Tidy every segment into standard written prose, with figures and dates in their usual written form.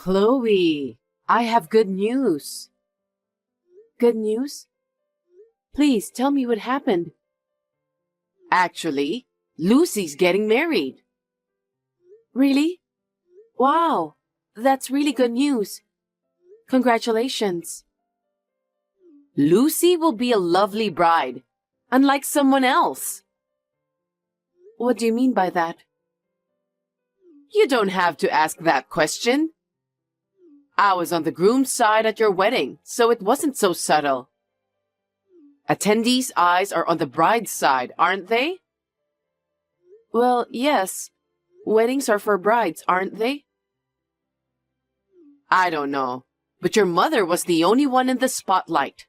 Chloe, I have good news. Good news? Please tell me what happened. Actually, Lucy's getting married. Really? Wow, that's really good news. Congratulations. Lucy will be a lovely bride, unlike someone else. What do you mean by that? You don't have to ask that question. I was on the groom's side at your wedding, so it wasn't so subtle. Attendees' eyes are on the bride's side, aren't they? Well, yes. Weddings are for brides, aren't they? I don't know, but your mother was the only one in the spotlight.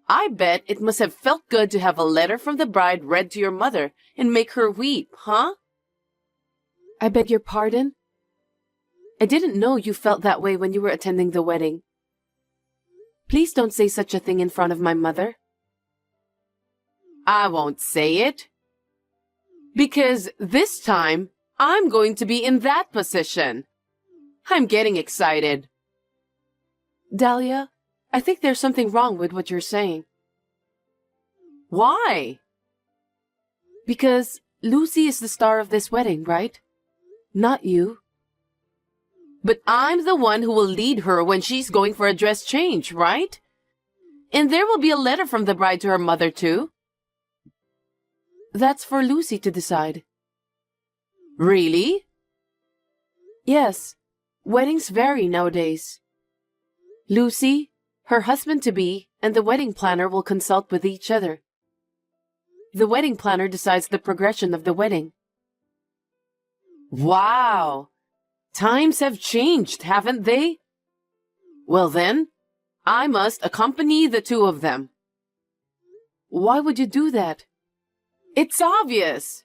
I bet it must have felt good to have a letter from the bride read to your mother and make her weep, huh? I beg your pardon? I didn't know you felt that way when you were attending the wedding. Please don't say such a thing in front of my mother. I won't say it. Because this time, I'm going to be in that position. I'm getting excited. Dahlia, I think there's something wrong with what you're saying. Why? Because Lucy is the star of this wedding, right? Not you. But I'm the one who will lead her when she's going for a dress change, right? And there will be a letter from the bride to her mother, too. That's for Lucy to decide. Really? Yes. Weddings vary nowadays. Lucy, her husband-to-be, and the wedding planner will consult with each other. The wedding planner decides the progression of the wedding. Wow! Times have changed, haven't they? Well then, I must accompany the two of them. Why would you do that? It's obvious.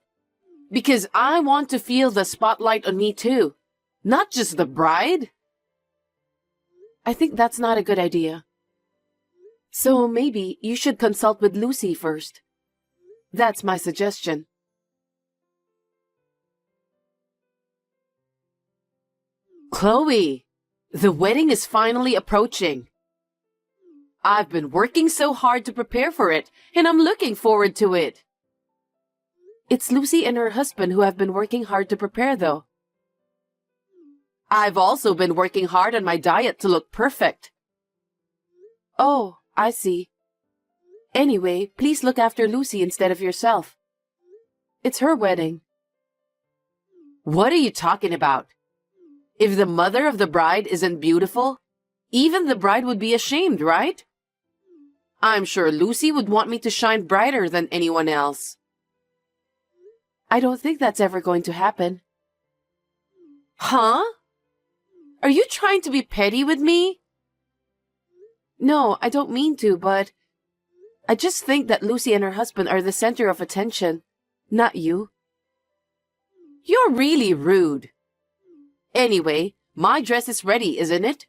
Because I want to feel the spotlight on me too, not just the bride. I think that's not a good idea. So maybe you should consult with Lucy first. That's my suggestion. Chloe, the wedding is finally approaching. I've been working so hard to prepare for it, and I'm looking forward to it. It's Lucy and her husband who have been working hard to prepare, though. I've also been working hard on my diet to look perfect. Oh, I see. Anyway, please look after Lucy instead of yourself. It's her wedding. What are you talking about? If the mother of the bride isn't beautiful, even the bride would be ashamed, right? I'm sure Lucy would want me to shine brighter than anyone else. I don't think that's ever going to happen. Huh? Are you trying to be petty with me? No, I don't mean to, but I just think that Lucy and her husband are the center of attention, not you. You're really rude. Anyway, my dress is ready, isn't it?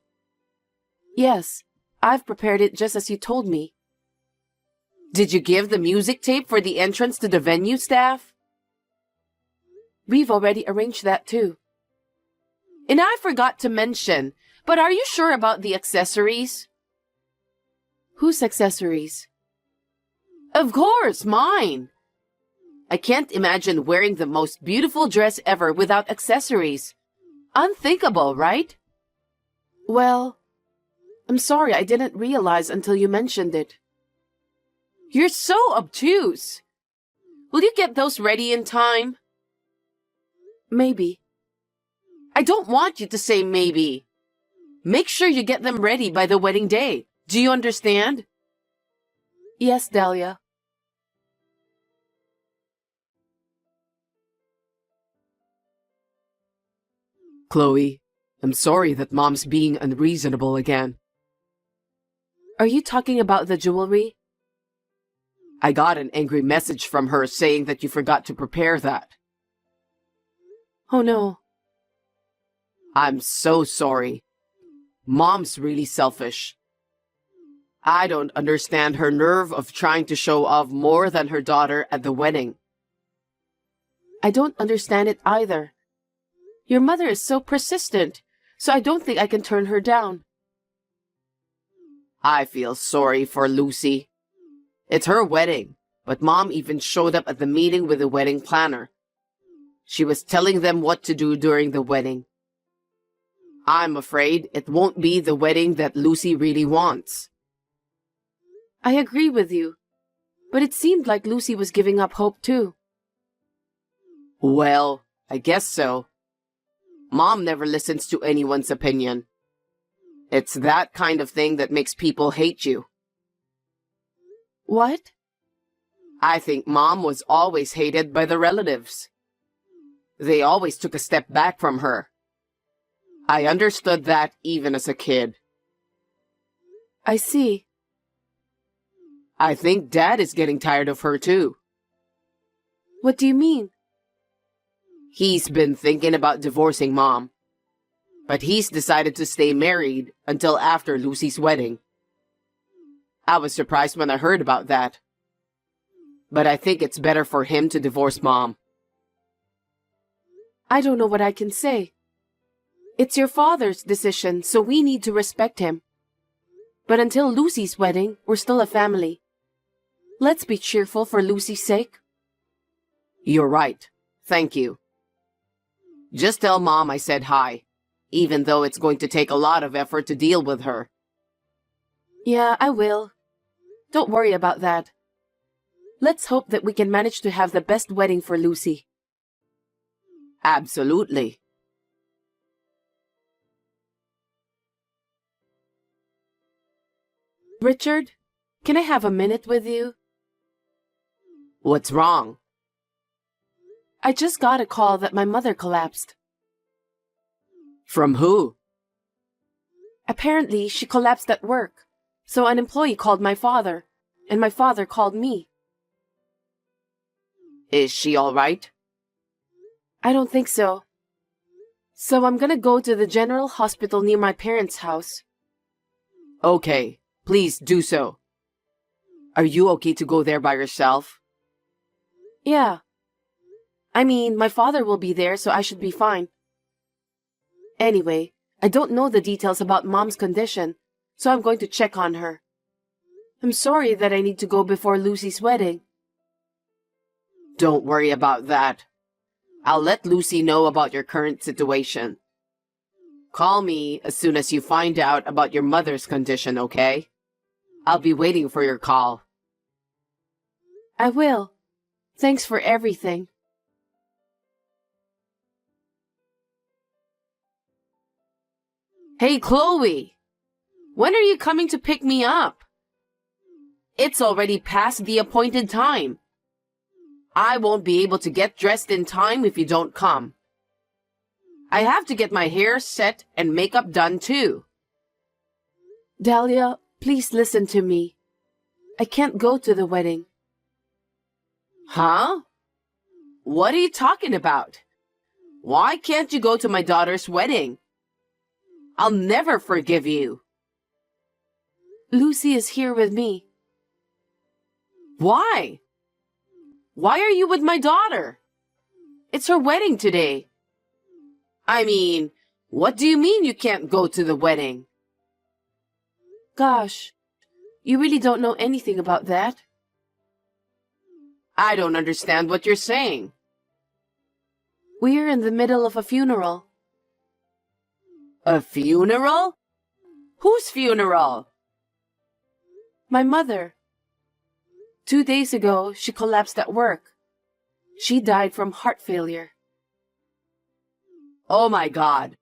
Yes, I've prepared it just as you told me. Did you give the music tape for the entrance to the venue staff? We've already arranged that too. And I forgot to mention, but are you sure about the accessories? Whose accessories? Of course, mine. I can't imagine wearing the most beautiful dress ever without accessories. Unthinkable, right? Well, I'm sorry I didn't realize until you mentioned it. You're so obtuse. Will you get those ready in time? Maybe. I don't want you to say maybe. Make sure you get them ready by the wedding day. Do you understand? Yes, Dahlia. Chloe, I'm sorry that Mom's being unreasonable again. Are you talking about the jewelry? I got an angry message from her saying that you forgot to prepare that. Oh no. I'm so sorry. Mom's really selfish. I don't understand her nerve of trying to show off more than her daughter at the wedding. I don't understand it either. Your mother is so persistent. so I don't think I can turn her down. I feel sorry for Lucy. It's her wedding, but Mom even showed up at the meeting with the wedding planner. She was telling them what to do during the wedding. I'm afraid it won't be the wedding that Lucy really wants. I agree with you, but it seemed like Lucy was giving up hope too. Well, I guess so. Mom never listens to anyone's opinion. It's that kind of thing that makes people hate you. What? I think Mom was always hated by the relatives. They always took a step back from her. I understood that even as a kid. I see. I think Dad is getting tired of her too. What do you mean? He's been thinking about divorcing Mom, but he's decided to stay married until after Lucy's wedding. I was surprised when I heard about that, but I think it's better for him to divorce Mom. I don't know what I can say. It's your father's decision, so we need to respect him. But until Lucy's wedding, we're still a family. Let's be cheerful for Lucy's sake. You're right. Thank you. Just tell Mom I said hi, even though it's going to take a lot of effort to deal with her. Yeah, I will. Don't worry about that. Let's hope that we can manage to have the best wedding for Lucy. Absolutely. Richard, can I have a minute with you? What's wrong? I just got a call that my mother collapsed. From who? Apparently, she collapsed at work, so an employee called my father, and my father called me. Is she all right? I don't think so. So I'm gonna go to the general hospital near my parents' house. Okay, please do so. Are you okay to go there by yourself? Yeah. I mean, my father will be there, so I should be fine. Anyway, I don't know the details about Mom's condition, so I'm going to check on her. I'm sorry that I need to go before Lucy's wedding. Don't worry about that. I'll let Lucy know about your current situation. Call me as soon as you find out about your mother's condition, okay? I'll be waiting for your call. I will. Thanks for everything. Hey, Chloe! When are you coming to pick me up? It's already past the appointed time. I won't be able to get dressed in time if you don't come. I have to get my hair set and makeup done too. Dahlia, please listen to me. I can't go to the wedding. Huh? What are you talking about? Why can't you go to my daughter's wedding? I'll never forgive you. Lucy is here with me. Why? Why are you with my daughter? It's her wedding today. I mean, what do you mean you can't go to the wedding? Gosh, you really don't know anything about that? I don't understand what you're saying. We're in the middle of a funeral. A funeral? Whose funeral? My mother. 2 days ago, she collapsed at work. She died from heart failure. Oh my God.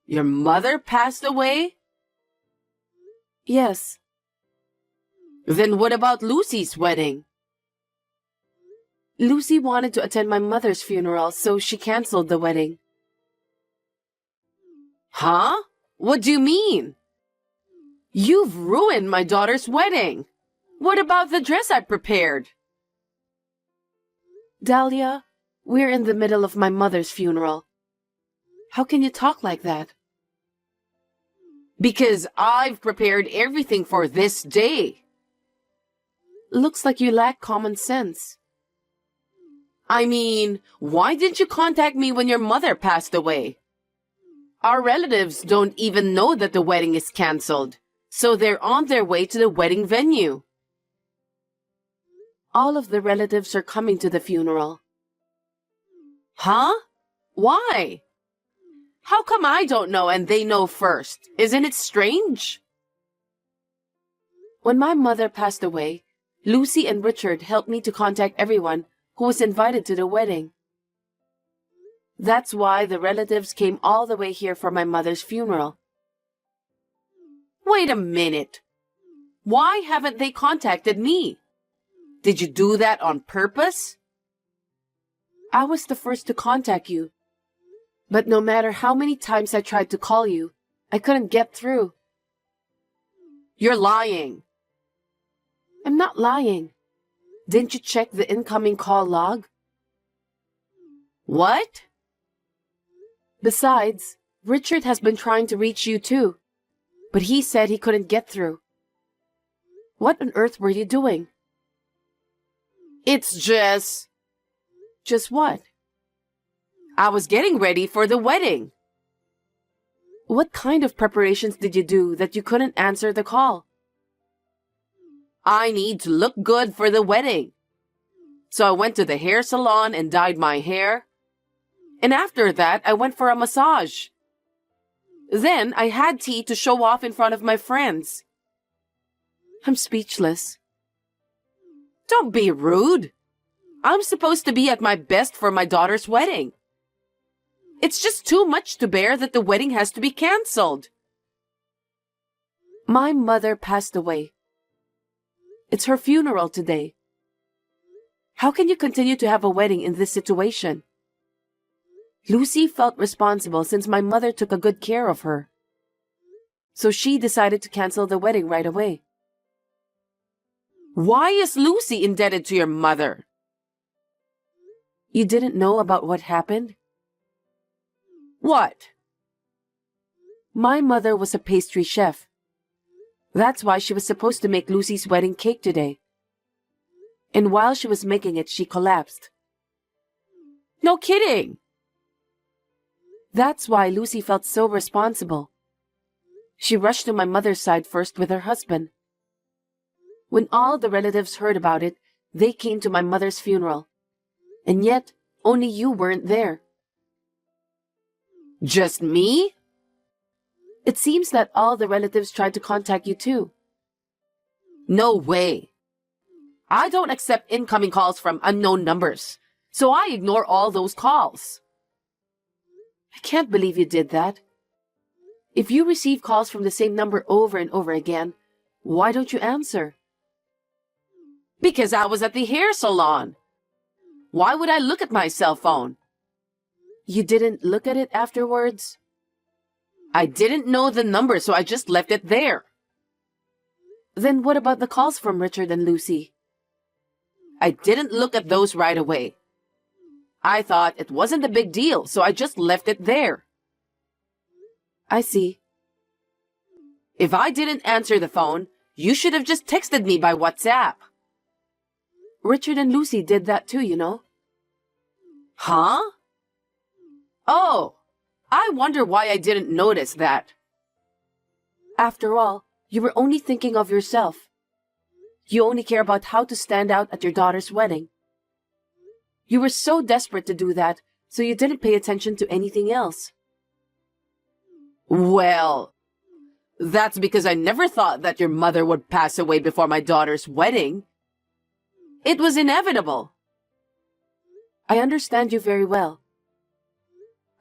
Your mother passed away? Yes. Then what about Lucy's wedding? Lucy wanted to attend my mother's funeral, so she canceled the wedding. Huh? What do you mean? You've ruined my daughter's wedding. What about the dress I prepared? Dahlia, we're in the middle of my mother's funeral. How can you talk like that? Because I've prepared everything for this day. Looks like you lack common sense. I mean, why didn't you contact me when your mother passed away? Our relatives don't even know that the wedding is canceled, so they're on their way to the wedding venue. All of the relatives are coming to the funeral. Huh? Why? How come I don't know and they know first? Isn't it strange? When my mother passed away, Lucy and Richard helped me to contact everyone who was invited to the wedding. That's why the relatives came all the way here for my mother's funeral. Wait a minute. Why haven't they contacted me? Did you do that on purpose? I was the first to contact you. But no matter how many times I tried to call you, I couldn't get through. You're lying. I'm not lying. Didn't you check the incoming call log? What? Besides, Richard has been trying to reach you too, but he said he couldn't get through. What on earth were you doing? It's just... Just what? I was getting ready for the wedding. What kind of preparations did you do that you couldn't answer the call? I need to look good for the wedding. So I went to the hair salon and dyed my hair. And after that, I went for a massage. Then I had tea to show off in front of my friends. I'm speechless. Don't be rude. I'm supposed to be at my best for my daughter's wedding. It's just too much to bear that the wedding has to be canceled. My mother passed away. It's her funeral today. How can you continue to have a wedding in this situation? Lucy felt responsible since my mother took a good care of her. So she decided to cancel the wedding right away. Why is Lucy indebted to your mother? You didn't know about what happened? What? My mother was a pastry chef. That's why she was supposed to make Lucy's wedding cake today. And while she was making it, she collapsed. No kidding. That's why Lucy felt so responsible. She rushed to my mother's side first with her husband. When all the relatives heard about it, they came to my mother's funeral. And yet, only you weren't there. Just me? It seems that all the relatives tried to contact you too. No way. I don't accept incoming calls from unknown numbers, so I ignore all those calls. I can't believe you did that. If you receive calls from the same number over and over again, why don't you answer? Because I was at the hair salon. Why would I look at my cell phone? You didn't look at it afterwards? I didn't know the number, so I just left it there. Then what about the calls from Richard and Lucy? I didn't look at those right away. I thought it wasn't a big deal, so I just left it there. I see. If I didn't answer the phone, you should have just texted me by WhatsApp. Richard and Lucy did that too, you know. Huh? Oh, I wonder why I didn't notice that. After all, you were only thinking of yourself. You only care about how to stand out at your daughter's wedding. You were so desperate to do that, so you didn't pay attention to anything else. Well, that's because I never thought that your mother would pass away before my daughter's wedding. It was inevitable. I understand you very well.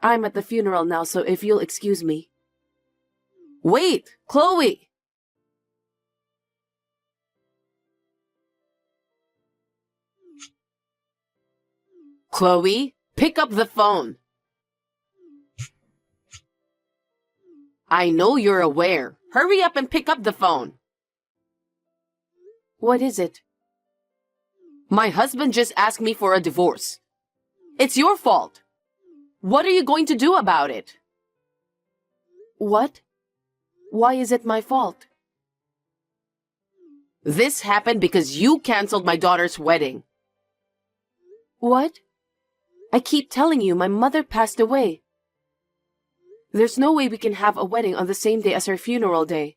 I'm at the funeral now, so if you'll excuse me. Wait, Chloe! Chloe, pick up the phone. I know you're aware. Hurry up and pick up the phone. What is it? My husband just asked me for a divorce. It's your fault. What are you going to do about it? What? Why is it my fault? This happened because you canceled my daughter's wedding. What? I keep telling you my mother passed away. There's no way we can have a wedding on the same day as her funeral day.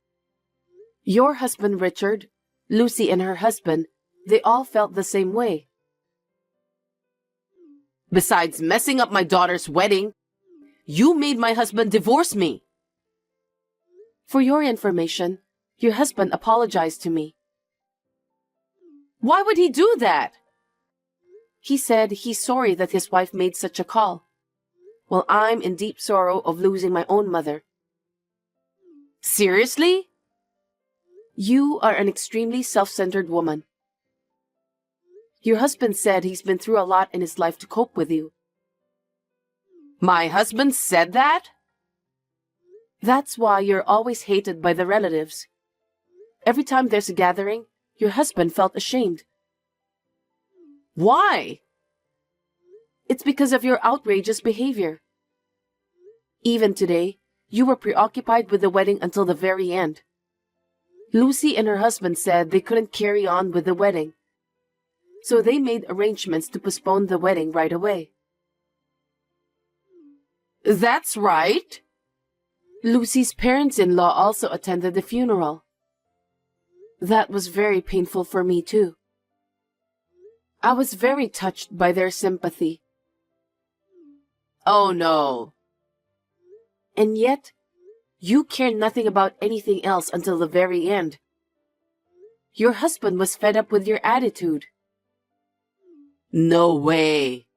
Your husband, Richard, Lucy and her husband, they all felt the same way. Besides messing up my daughter's wedding, you made my husband divorce me. For your information, your husband apologized to me. Why would he do that? He said he's sorry that his wife made such a call. Well, I'm in deep sorrow of losing my own mother. Seriously? You are an extremely self-centered woman. Your husband said he's been through a lot in his life to cope with you. My husband said that? That's why you're always hated by the relatives. Every time there's a gathering, your husband felt ashamed. Why? It's because of your outrageous behavior. Even today, you were preoccupied with the wedding until the very end. Lucy and her husband said they couldn't carry on with the wedding, so they made arrangements to postpone the wedding right away. That's right. Lucy's parents-in-law also attended the funeral. That was very painful for me too. I was very touched by their sympathy. Oh no. And yet, you cared nothing about anything else until the very end. Your husband was fed up with your attitude. No way.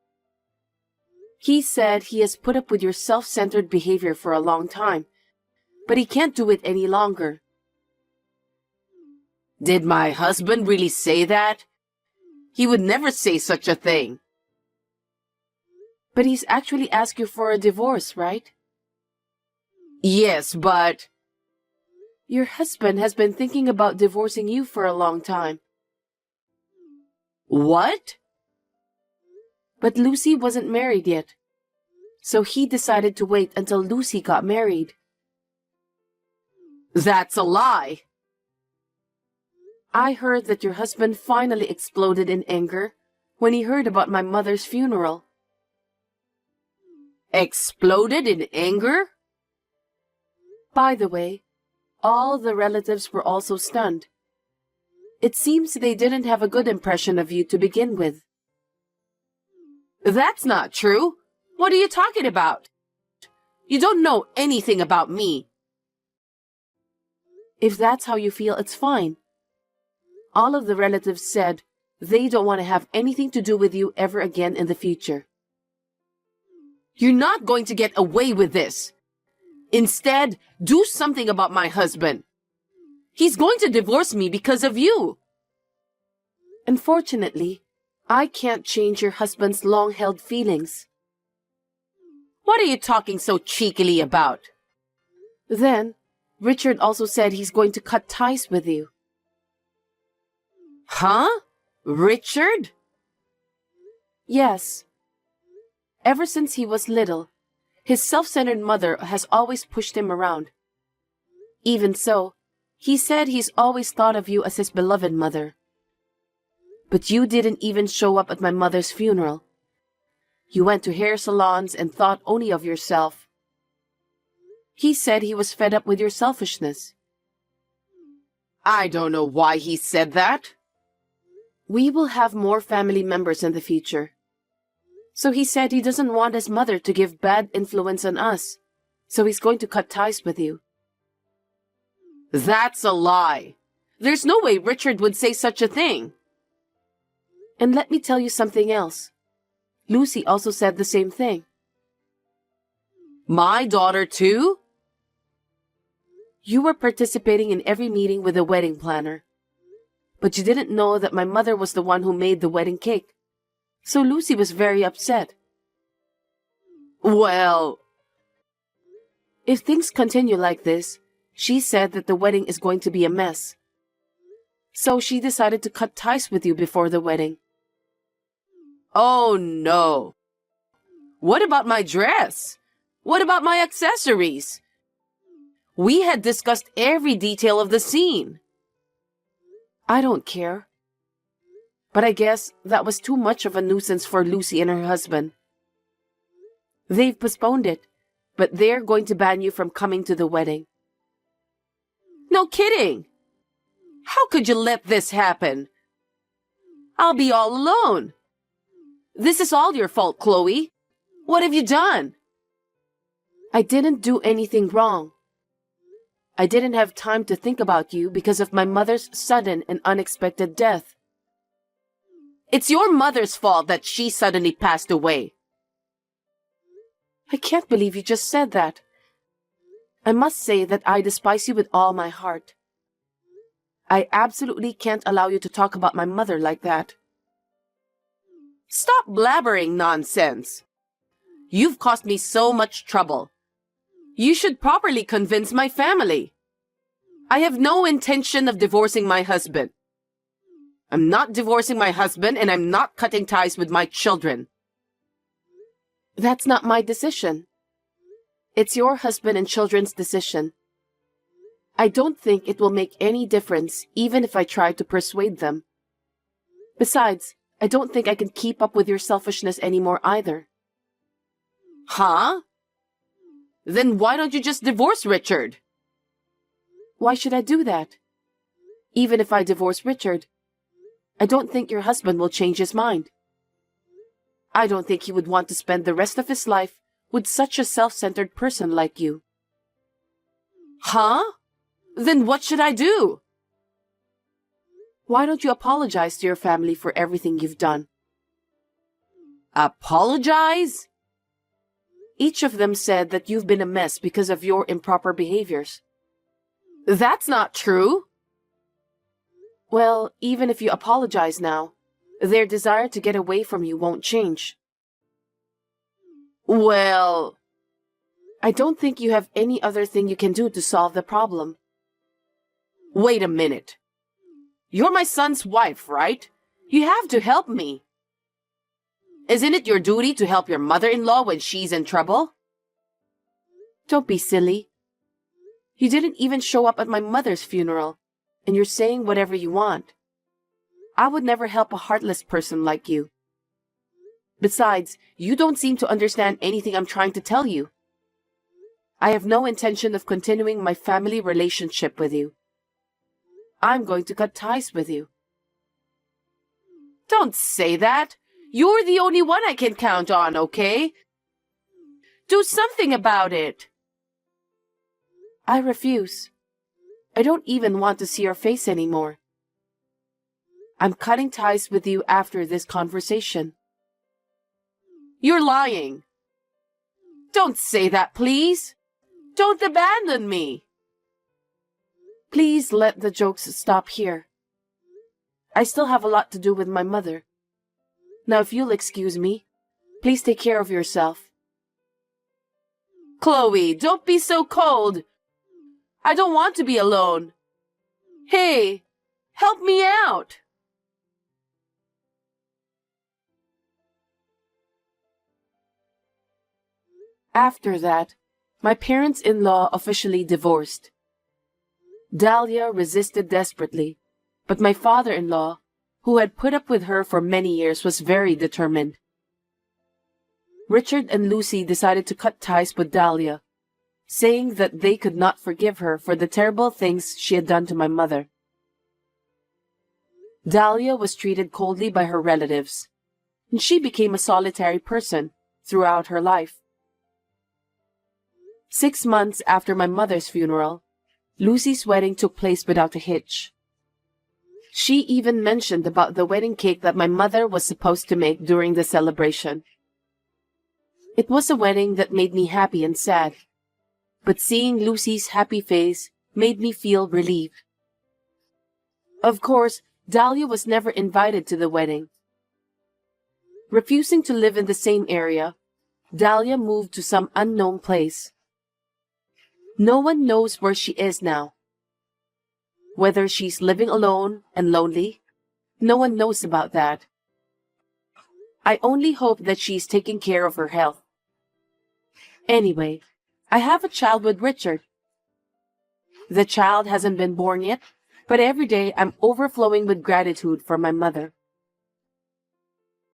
He said he has put up with your self-centered behavior for a long time, but he can't do it any longer. Did my husband really say that? He would never say such a thing. But he's actually asked you for a divorce, right? Yes, but... Your husband has been thinking about divorcing you for a long time. What? But Lucy wasn't married yet, so he decided to wait until Lucy got married. That's a lie. I heard that your husband finally exploded in anger when he heard about my mother's funeral. Exploded in anger? By the way, all the relatives were also stunned. It seems they didn't have a good impression of you to begin with. That's not true. What are you talking about? You don't know anything about me. If that's how you feel, it's fine. All of the relatives said they don't want to have anything to do with you ever again in the future. You're not going to get away with this. Instead, do something about my husband. He's going to divorce me because of you. Unfortunately, I can't change your husband's long-held feelings. What are you talking so cheekily about? Then, Richard also said he's going to cut ties with you. Huh? Richard? Yes. Ever since he was little, his self-centered mother has always pushed him around. Even so, he said he's always thought of you as his beloved mother. But you didn't even show up at my mother's funeral. You went to hair salons and thought only of yourself. He said he was fed up with your selfishness. I don't know why he said that. We will have more family members in the future. So he said he doesn't want his mother to give bad influence on us. So he's going to cut ties with you. That's a lie. There's no way Richard would say such a thing. And let me tell you something else. Lucy also said the same thing. My daughter too? You were participating in every meeting with the wedding planner. But you didn't know that my mother was the one who made the wedding cake. So Lucy was very upset. Well... If things continue like this, she said that the wedding is going to be a mess. So she decided to cut ties with you before the wedding. Oh no. What about my dress? What about my accessories? We had discussed every detail of the scene. I don't care. But I guess that was too much of a nuisance for Lucy and her husband. They've postponed it, but they're going to ban you from coming to the wedding. No kidding! How could you let this happen? I'll be all alone. This is all your fault, Chloe. What have you done? I didn't do anything wrong. I didn't have time to think about you because of my mother's sudden and unexpected death. It's your mother's fault that she suddenly passed away. I can't believe you just said that. I must say that I despise you with all my heart. I absolutely can't allow you to talk about my mother like that. Stop blabbering nonsense. You've caused me so much trouble. You should properly convince my family. I have no intention of divorcing my husband. I'm not divorcing my husband, and I'm not cutting ties with my children. That's not my decision. It's your husband and children's decision. I don't think it will make any difference even if I try to persuade them. Besides, I don't think I can keep up with your selfishness anymore either. Huh? Then why don't you just divorce Richard? Why should I do that? Even if I divorce Richard, I don't think your husband will change his mind. I don't think he would want to spend the rest of his life with such a self-centered person like you. Huh? Then what should I do? Why don't you apologize to your family for everything you've done? Apologize? Each of them said that you've been a mess because of your improper behaviors. That's not true. Well, even if you apologize now, their desire to get away from you won't change. Well, I don't think you have any other thing you can do to solve the problem. Wait a minute. You're my son's wife, right? You have to help me. Isn't it your duty to help your mother-in-law when she's in trouble? Don't be silly. You didn't even show up at my mother's funeral, and you're saying whatever you want. I would never help a heartless person like you. Besides, you don't seem to understand anything I'm trying to tell you. I have no intention of continuing my family relationship with you. I'm going to cut ties with you. Don't say that. You're the only one I can count on, okay? Do something about it. I refuse. I don't even want to see your face anymore. I'm cutting ties with you after this conversation. You're lying. Don't say that, please. Don't abandon me. Please let the jokes stop here. I still have a lot to do with my mother. Now, if you'll excuse me, please take care of yourself. Chloe, don't be so cold. I don't want to be alone. Hey, help me out. After that, my parents-in-law officially divorced. Dahlia resisted desperately, but my father-in-law, who had put up with her for many years, was very determined. Richard and Lucy decided to cut ties with Dahlia, saying that they could not forgive her for the terrible things she had done to my mother. Dahlia was treated coldly by her relatives, and she became a solitary person throughout her life. 6 months after my mother's funeral, Lucy's wedding took place without a hitch. She even mentioned about the wedding cake that my mother was supposed to make during the celebration. It was a wedding that made me happy and sad, but seeing Lucy's happy face made me feel relieved. Of course, Dahlia was never invited to the wedding. Refusing to live in the same area, Dahlia moved to some unknown place. No one knows where she is now. Whether she's living alone and lonely, no one knows about that. I only hope that she's taking care of her health. Anyway, I have a child with Richard. The child hasn't been born yet, but every day I'm overflowing with gratitude for my mother.